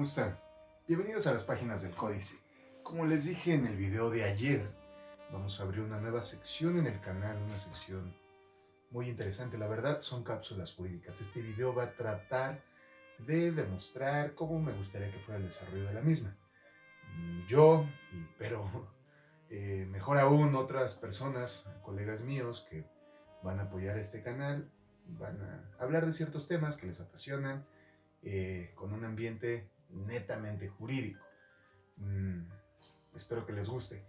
¿cómo están? Bienvenidos a las páginas del Códice. Como les dije en el video de ayer, vamos a abrir una nueva sección en el canal, una sección muy interesante. La verdad, son cápsulas jurídicas. Este video va a tratar de demostrar cómo me gustaría que fuera el desarrollo de la misma. Mejor aún, otras personas, colegas míos que van a apoyar este canal, van a hablar de ciertos temas que les apasionan, con un ambiente netamente jurídico. Espero que les guste.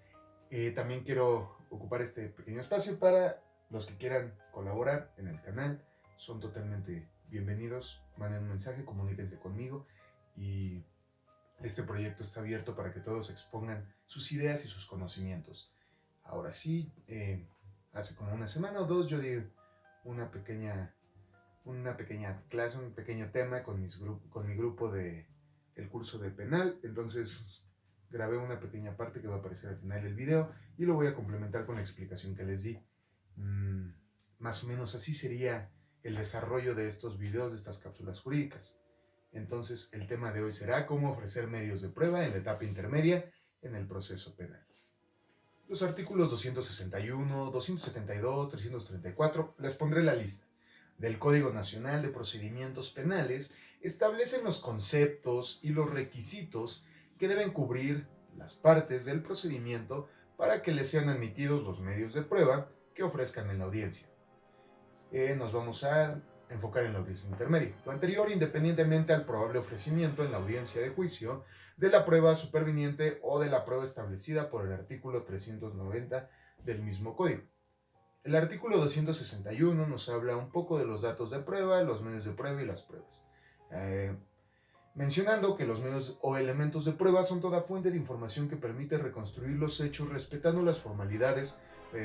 También quiero ocupar este pequeño espacio para los que quieran colaborar en el canal. Son totalmente bienvenidos. Manden un mensaje, comuníquense conmigo y este proyecto está abierto para que todos expongan sus ideas y sus conocimientos. Ahora sí, hace como una semana o dos yo di una pequeña clase, un pequeño tema con mi grupo de el curso de penal. Entonces grabé una pequeña parte que va a aparecer al final del video y lo voy a complementar con la explicación que les di. Más o menos así sería el desarrollo de estos videos, de estas cápsulas jurídicas. Entonces el tema de hoy será cómo ofrecer medios de prueba en la etapa intermedia en el proceso penal. Los artículos 261, 272, 334, les pondré la lista del Código Nacional de Procedimientos Penales, establecen los conceptos y los requisitos que deben cubrir las partes del procedimiento para que les sean admitidos los medios de prueba que ofrezcan en la audiencia. Nos vamos a enfocar en la audiencia intermedia. Lo anterior, independientemente al probable ofrecimiento en la audiencia de juicio de la prueba superviniente o de la prueba establecida por el artículo 390 del mismo código. El artículo 261 nos habla un poco de los datos de prueba, los medios de prueba y las pruebas. Mencionando que los medios o elementos de prueba son toda fuente de información que permite reconstruir los hechos respetando las formalidades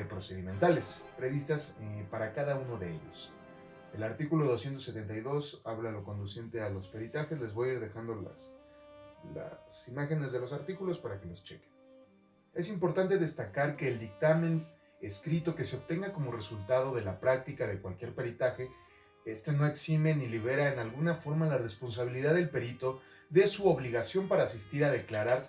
procedimentales previstas para cada uno de ellos. El artículo 272 habla lo conduciente a los peritajes. Les voy a ir dejando las imágenes de los artículos para que los chequen. Es importante destacar que el dictamen escrito que se obtenga como resultado de la práctica de cualquier peritaje, no exime ni libera en alguna forma la responsabilidad del perito de su obligación para asistir a declarar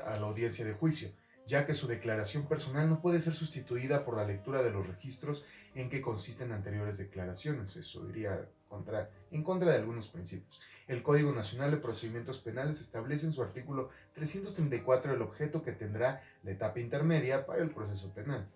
a la audiencia de juicio, ya que su declaración personal no puede ser sustituida por la lectura de los registros en que consisten anteriores declaraciones. Eso iría en contra de algunos principios. El Código Nacional de Procedimientos Penales establece en su artículo 334 el objeto que tendrá la etapa intermedia para el proceso penal.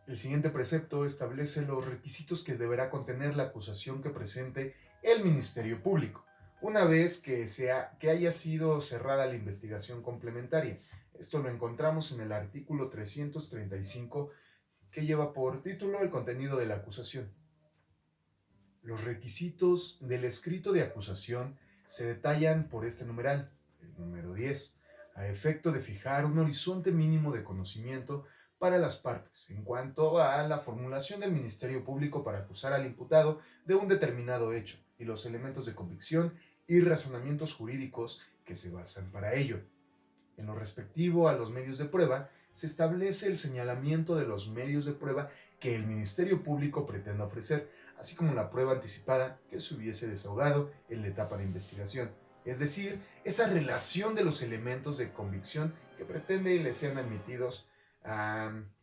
El siguiente precepto establece los requisitos que deberá contener la acusación que presente el Ministerio Público, una vez que haya sido cerrada la investigación complementaria. Esto lo encontramos en el artículo 335, que lleva por título el contenido de la acusación. Los requisitos del escrito de acusación se detallan por este numeral, el número 10, a efecto de fijar un horizonte mínimo de conocimiento para las partes en cuanto a la formulación del Ministerio Público para acusar al imputado de un determinado hecho y los elementos de convicción y razonamientos jurídicos que se basan para ello. En lo respectivo a los medios de prueba, se establece el señalamiento de los medios de prueba que el Ministerio Público pretende ofrecer, así como la prueba anticipada que se hubiese desahogado en la etapa de investigación. Es decir, esa relación de los elementos de convicción que pretende les sean admitidos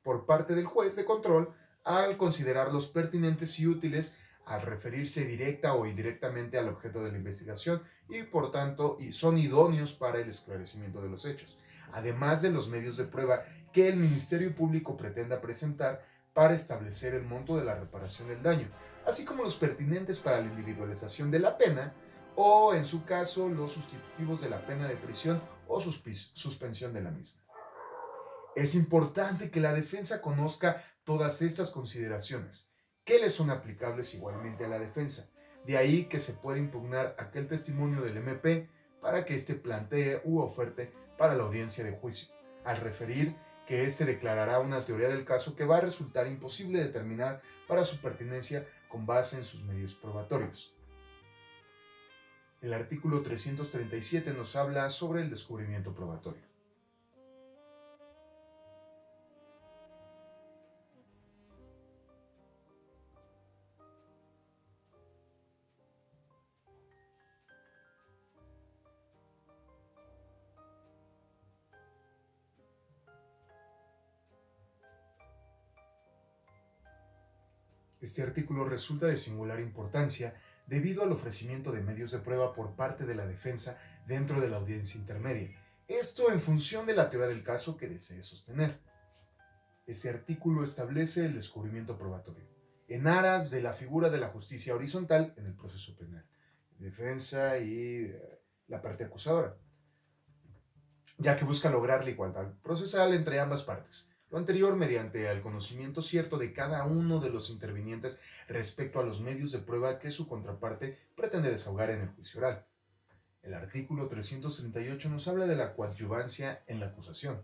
por parte del juez de control al considerarlos pertinentes y útiles al referirse directa o indirectamente al objeto de la investigación y por tanto son idóneos para el esclarecimiento de los hechos, además de los medios de prueba que el Ministerio Público pretenda presentar para establecer el monto de la reparación del daño, así como los pertinentes para la individualización de la pena o, en su caso, los sustitutivos de la pena de prisión o suspensión de la misma. Es importante que la defensa conozca todas estas consideraciones, que le son aplicables igualmente a la defensa. De ahí que se puede impugnar aquel testimonio del MP para que éste plantee u oferte para la audiencia de juicio, al referir que éste declarará una teoría del caso que va a resultar imposible determinar para su pertinencia con base en sus medios probatorios. El artículo 337 nos habla sobre el descubrimiento probatorio. Este artículo resulta de singular importancia debido al ofrecimiento de medios de prueba por parte de la defensa dentro de la audiencia intermedia. Esto en función de la teoría del caso que desee sostener. Este artículo establece el descubrimiento probatorio, en aras de la figura de la justicia horizontal en el proceso penal, defensa y la parte acusadora, ya que busca lograr la igualdad procesal entre ambas partes. Lo anterior mediante el conocimiento cierto de cada uno de los intervinientes respecto a los medios de prueba que su contraparte pretende desahogar en el juicio oral. El artículo 338 nos habla de la coadyuvancia en la acusación.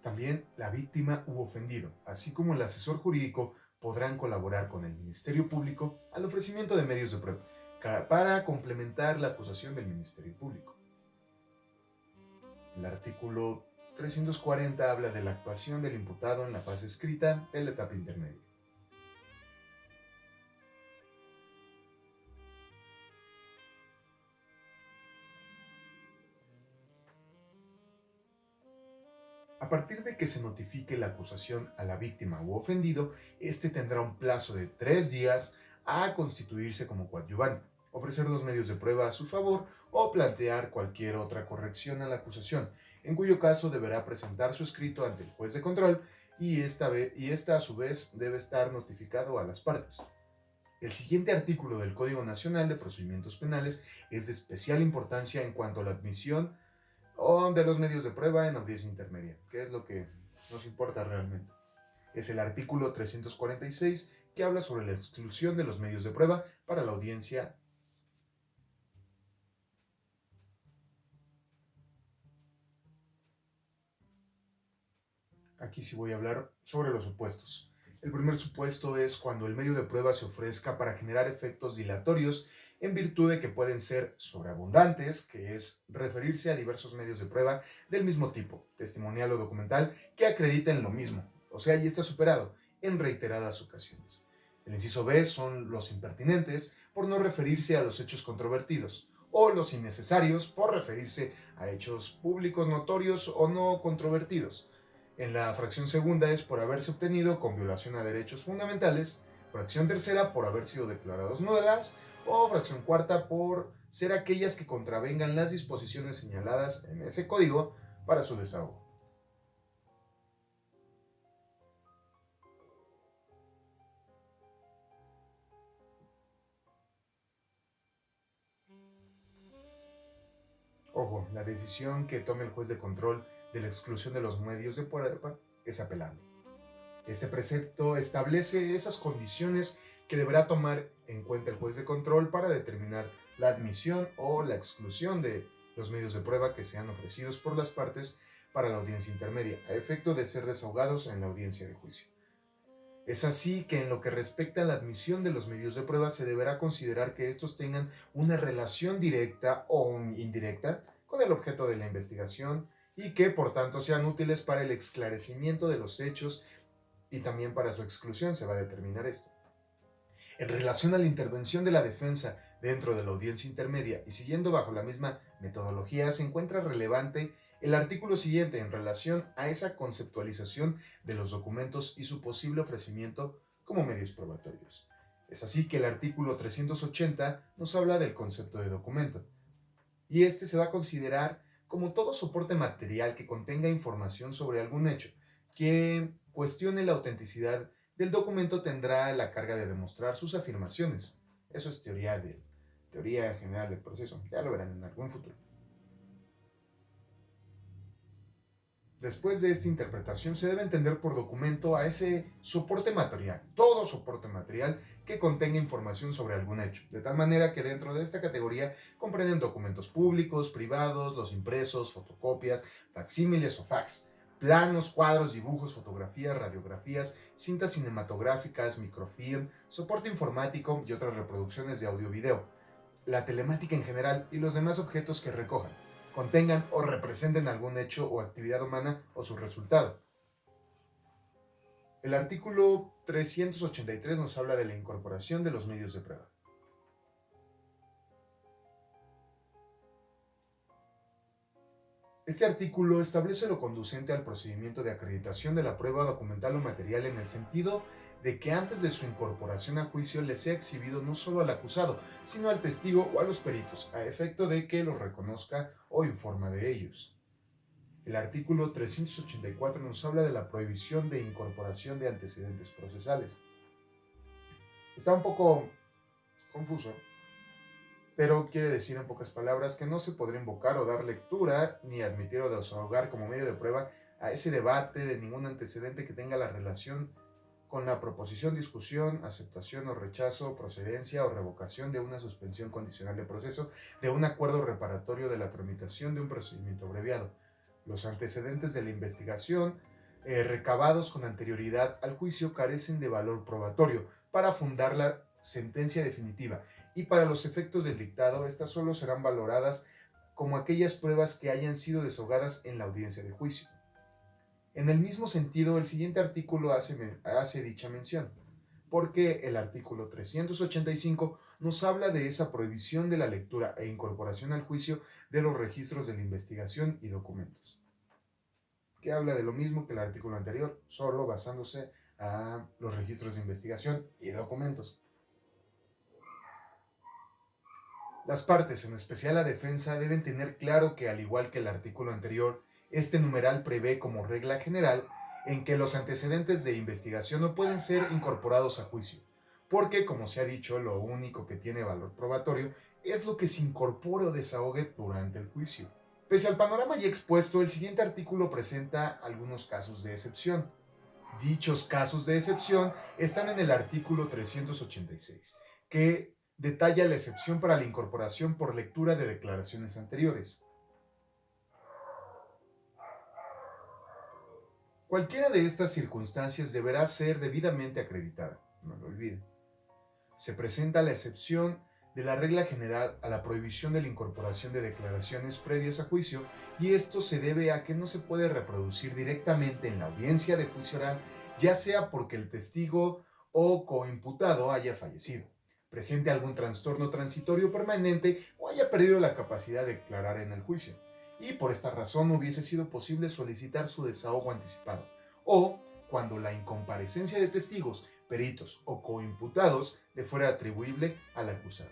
También la víctima u ofendido, así como el asesor jurídico, podrán colaborar con el Ministerio Público al ofrecimiento de medios de prueba para complementar la acusación del Ministerio Público. El artículo 340 habla de la actuación del imputado en la fase escrita de la etapa intermedia. A partir de que se notifique la acusación a la víctima u ofendido, este tendrá un plazo de 3 días a constituirse como coadyuvante, ofrecer los medios de prueba a su favor o plantear cualquier otra corrección a la acusación, en cuyo caso deberá presentar su escrito ante el juez de control y esta a su vez debe estar notificado a las partes. El siguiente artículo del Código Nacional de Procedimientos Penales es de especial importancia en cuanto a la admisión o de los medios de prueba en audiencia intermedia, que es lo que nos importa realmente. Es el artículo 346 que habla sobre la exclusión de los medios de prueba para la audiencia. Aquí sí voy a hablar sobre los supuestos. El primer supuesto es cuando el medio de prueba se ofrezca para generar efectos dilatorios en virtud de que pueden ser sobreabundantes, que es referirse a diversos medios de prueba del mismo tipo, testimonial o documental, que acrediten lo mismo, o sea, ya está superado, en reiteradas ocasiones. El inciso B son los impertinentes por no referirse a los hechos controvertidos, o los innecesarios por referirse a hechos públicos notorios o no controvertidos. En la fracción segunda es por haberse obtenido con violación a derechos fundamentales, fracción tercera por haber sido declarados nulas o fracción cuarta por ser aquellas que contravengan las disposiciones señaladas en ese código para su desahogo. Ojo, la decisión que tome el juez de control de la exclusión de los medios de prueba es apelable. Este precepto establece esas condiciones que deberá tomar en cuenta el juez de control para determinar la admisión o la exclusión de los medios de prueba que sean ofrecidos por las partes para la audiencia intermedia, a efecto de ser desahogados en la audiencia de juicio. Es así que en lo que respecta a la admisión de los medios de prueba se deberá considerar que estos tengan una relación directa o indirecta con el objeto de la investigación y que por tanto sean útiles para el esclarecimiento de los hechos y también para su exclusión se va a determinar esto. En relación a la intervención de la defensa dentro de la audiencia intermedia y siguiendo bajo la misma metodología, se encuentra relevante el artículo siguiente en relación a esa conceptualización de los documentos y su posible ofrecimiento como medios probatorios. Es así que el artículo 380 nos habla del concepto de documento, y este se va a considerar como todo soporte material que contenga información sobre algún hecho. Quien cuestione la autenticidad del documento tendrá la carga de demostrar sus afirmaciones. Eso es teoría general del proceso. Ya lo verán en algún futuro. Después de esta interpretación se debe entender por documento a ese soporte material, todo soporte material que contenga información sobre algún hecho, de tal manera que dentro de esta categoría comprenden documentos públicos, privados, los impresos, fotocopias, facsímiles o fax, planos, cuadros, dibujos, fotografías, radiografías, cintas cinematográficas, microfilm, soporte informático y otras reproducciones de audio-video, la telemática en general y los demás objetos que recojan, contengan o representen algún hecho o actividad humana o su resultado. El artículo 383 nos habla de la incorporación de los medios de prueba. Este artículo establece lo conducente al procedimiento de acreditación de la prueba documental o material en el sentido de que antes de su incorporación a juicio le sea exhibido no solo al acusado, sino al testigo o a los peritos, a efecto de que los reconozca o informa de ellos. El artículo 384 nos habla de la prohibición de incorporación de antecedentes procesales. Está un poco confuso, pero quiere decir en pocas palabras que no se podrá invocar o dar lectura ni admitir o desahogar como medio de prueba a ese debate de ningún antecedente que tenga la relación con la proposición, discusión, aceptación o rechazo, procedencia o revocación de una suspensión condicional de proceso, de un acuerdo reparatorio de la tramitación de un procedimiento abreviado. Los antecedentes de la investigación recabados con anterioridad al juicio carecen de valor probatorio para fundar la sentencia definitiva, y para los efectos del dictado, estas solo serán valoradas como aquellas pruebas que hayan sido desahogadas en la audiencia de juicio. En el mismo sentido, el siguiente artículo hace dicha mención, porque el artículo 385 nos habla de esa prohibición de la lectura e incorporación al juicio de los registros de la investigación y documentos, que habla de lo mismo que el artículo anterior, solo basándose a los registros de investigación y documentos. Las partes, en especial la defensa, deben tener claro que, al igual que el artículo anterior, este numeral prevé como regla general en que los antecedentes de investigación no pueden ser incorporados a juicio, porque, como se ha dicho, lo único que tiene valor probatorio es lo que se incorpore o desahogue durante el juicio. Pese al panorama ya expuesto, el siguiente artículo presenta algunos casos de excepción. Dichos casos de excepción están en el artículo 386, que detalla la excepción para la incorporación por lectura de declaraciones anteriores. Cualquiera de estas circunstancias deberá ser debidamente acreditada, no lo olviden. Se presenta la excepción de la regla general a la prohibición de la incorporación de declaraciones previas a juicio, y esto se debe a que no se puede reproducir directamente en la audiencia de juicio oral, ya sea porque el testigo o coimputado haya fallecido, presente algún trastorno transitorio permanente o haya perdido la capacidad de declarar en el juicio, y por esta razón no hubiese sido posible solicitar su desahogo anticipado, o cuando la incomparecencia de testigos, peritos o coimputados le fuera atribuible al acusado.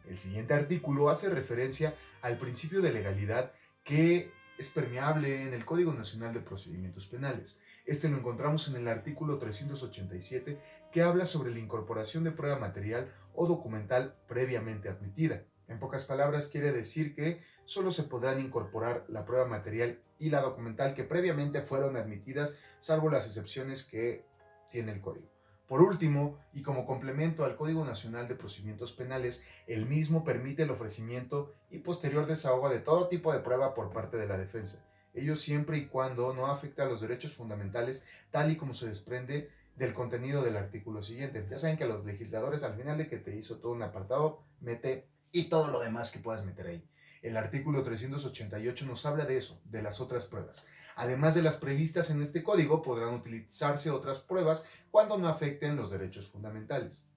El siguiente artículo hace referencia al principio de legalidad que es permeable en el Código Nacional de Procedimientos Penales. Este lo encontramos en el artículo 387, que habla sobre la incorporación de prueba material o documental previamente admitida. En pocas palabras, quiere decir que solo se podrán incorporar la prueba material y la documental que previamente fueron admitidas, salvo las excepciones que tiene el Código. Por último, y como complemento al Código Nacional de Procedimientos Penales, el mismo permite el ofrecimiento y posterior desahogo de todo tipo de prueba por parte de la defensa, ello siempre y cuando no afecte a los derechos fundamentales, tal y como se desprende del contenido del artículo siguiente. Ya saben que los legisladores, al final de que te hizo todo un apartado, mete y todo lo demás que puedas meter ahí. El artículo 388 nos habla de eso, de las otras pruebas. Además de las previstas en este código, podrán utilizarse otras pruebas cuando no afecten los derechos fundamentales.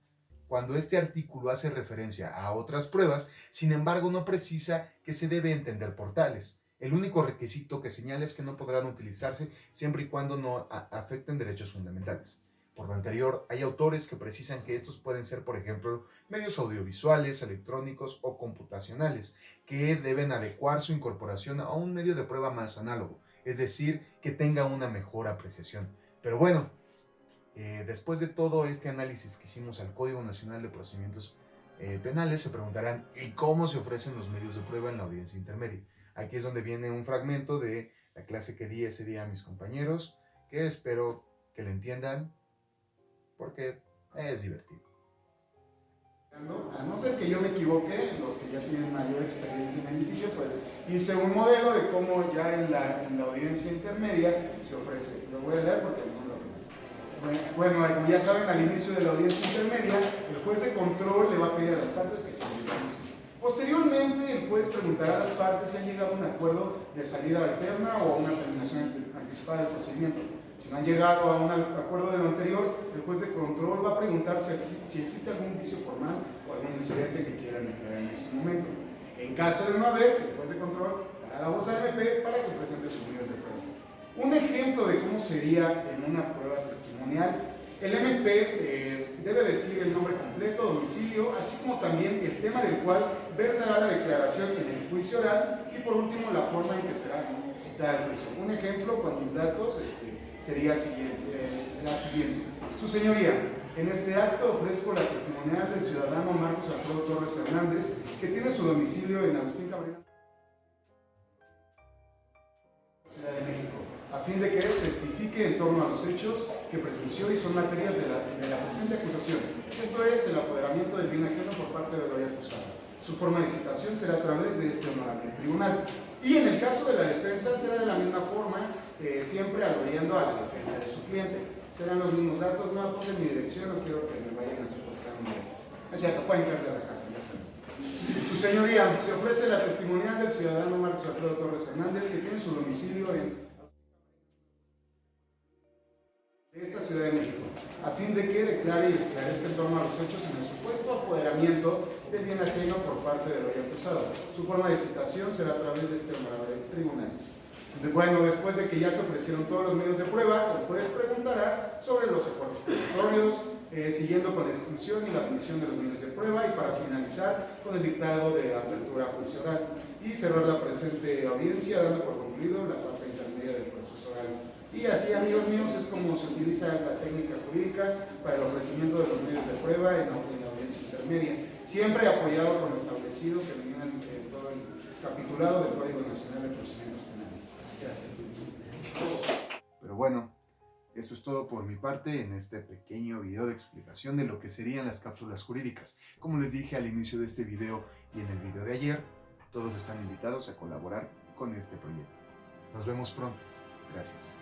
Cuando este artículo hace referencia a otras pruebas, sin embargo, no precisa que se debe entender por tales. El único requisito que señala es que no podrán utilizarse siempre y cuando no afecten derechos fundamentales. Por lo anterior, hay autores que precisan que estos pueden ser, por ejemplo, medios audiovisuales, electrónicos o computacionales, que deben adecuar su incorporación a un medio de prueba más análogo, es decir, que tenga una mejor apreciación. Pero bueno, después de todo este análisis que hicimos al Código Nacional de Procedimientos Penales, se preguntarán, ¿y cómo se ofrecen los medios de prueba en la audiencia intermedia? Aquí es donde viene un fragmento de la clase que di ese día a mis compañeros, que espero que le entiendan, porque es divertido. A no ser que yo me equivoque, los que ya tienen mayor experiencia en el litigio, pues hice un modelo de cómo ya en la audiencia intermedia se ofrece. Lo voy a leer porque no lo tengo. Bueno, ya saben, al inicio de la audiencia intermedia, el juez de control le va a pedir a las partes que se identifiquen. Posteriormente, el juez preguntará a las partes si han llegado a un acuerdo de salida alterna o a una terminación anticipada del procedimiento. Si no han llegado a un acuerdo de lo anterior, el juez de control va a preguntar si existe algún vicio formal o algún incidente que quieran declarar en ese momento. En caso de no haber, el juez de control hará a la voz MP para que presente sus medios de prueba. Un ejemplo de cómo sería en una prueba testimonial: el MP debe decir el nombre completo, domicilio, así como también el tema del cual versará la declaración en el juicio oral, y por último la forma en que será citada el juicio. Un ejemplo con mis datos sería la siguiente. Su señoría, en este acto ofrezco la testimonial del ciudadano Marcos Alfredo Torres Hernández, que tiene su domicilio en Agustín Cabrera, Ciudad de México, a fin de que testifique en torno a los hechos que presenció y son materias de la presente acusación. Esto es el apoderamiento del bien ajeno por parte del hoy acusado. Su forma de citación será a través de este honorable tribunal. Y en el caso de la defensa será de la misma forma, siempre aludiendo a la defensa de su cliente. Serán los mismos datos, no apunten mi dirección, no quiero que me vayan a secuestrar un día. Es cierto, pueden caerle a la casa, ya saben. Su señoría, se ofrece la testimonial del ciudadano Marcos Alfredo Torres Hernández, que tiene su domicilio en esta Ciudad de México, a fin de que declare y esclarezca en torno a los hechos en el supuesto apoderamiento del bien ajeno por parte del hoy acusado. Su forma de citación será a través de este honorable tribunal. Bueno, después de que ya se ofrecieron todos los medios de prueba, el juez preguntará sobre los acuerdos preventorios, siguiendo con la exclusión y la admisión de los medios de prueba, y para finalizar con el dictado de apertura a juicio oral y cerrar la presente audiencia dando por concluido la etapa intermedia del proceso oral. Y así, amigos míos, es como se utiliza la técnica jurídica para el ofrecimiento de los medios de prueba en la audiencia intermedia, siempre apoyado con lo establecido que viene en todo el capitulado del Código Nacional de Procedimientos Penales. Gracias. Pero bueno, eso es todo por mi parte en este pequeño video de explicación de lo que serían las cápsulas jurídicas. Como les dije al inicio de este video y en el video de ayer, todos están invitados a colaborar con este proyecto. Nos vemos pronto. Gracias.